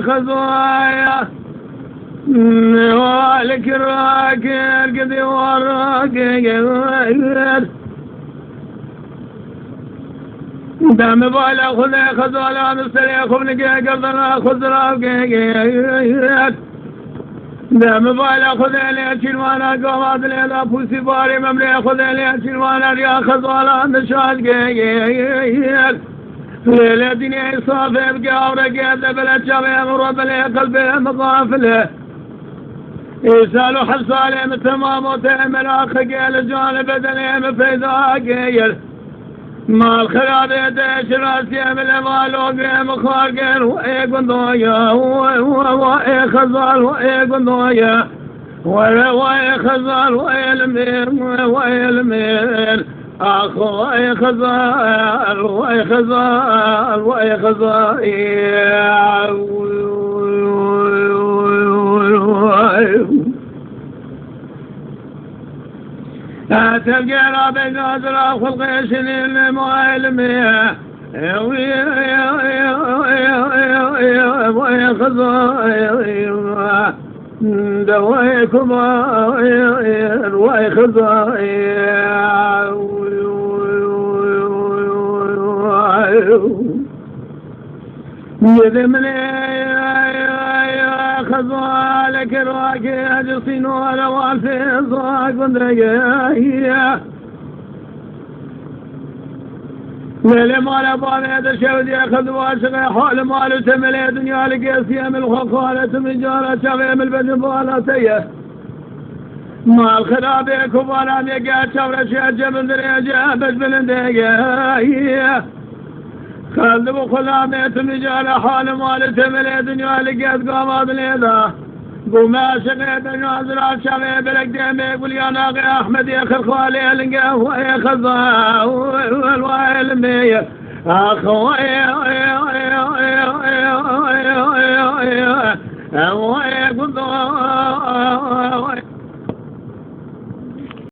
خزوايا والك الراكد قدي وراكد دام بالا خذ خزوالا مستري خبنك قرضنا خزرا دام بالا خذ لي شلوانا قوات لي بوسي باري مملي خذ لي شلوانا يا خزوالا نشاد ليلة دنيا صافي بقاورة قيادة بلا شابي مرب لي قلبي مغافله يسالوا حصالي تمام وتعمل اخ قيل جانب بدني مفيدا قيل ما الخلاد يديش راسي من المال وقيم خارقين وإيه قنضايا وإيه خزال وإيه قنضايا وإيه خزال وإيه المين وإيه المين أخو وإيه خزال وإيه خزال وإيه خزال تبقى رابي نازل خلق يشنين المعلمية ويا خزائر دويكم ويا خزائر يذمني خزوالك الواكي أجصين ولا والفي صاق بندقيا ليلي مالا بابي دشودي خزوال شغي حول مالو تملي دنيا لقيسيا من الخوالة من جارة شغي من البدن بالاتيه ما الخلابي كبالا ميقات شغل شيء من دريجة بس بلندقيا خذ بخلامي تمجال حال مال تملي دنيا لقيت قامات ليدا قوما شغيت نازل شغي بلك ديمي يقول يا ناقي احمد يا اخي الخوالي لنقاه ويا خزاه والوايل مي اخويا ويا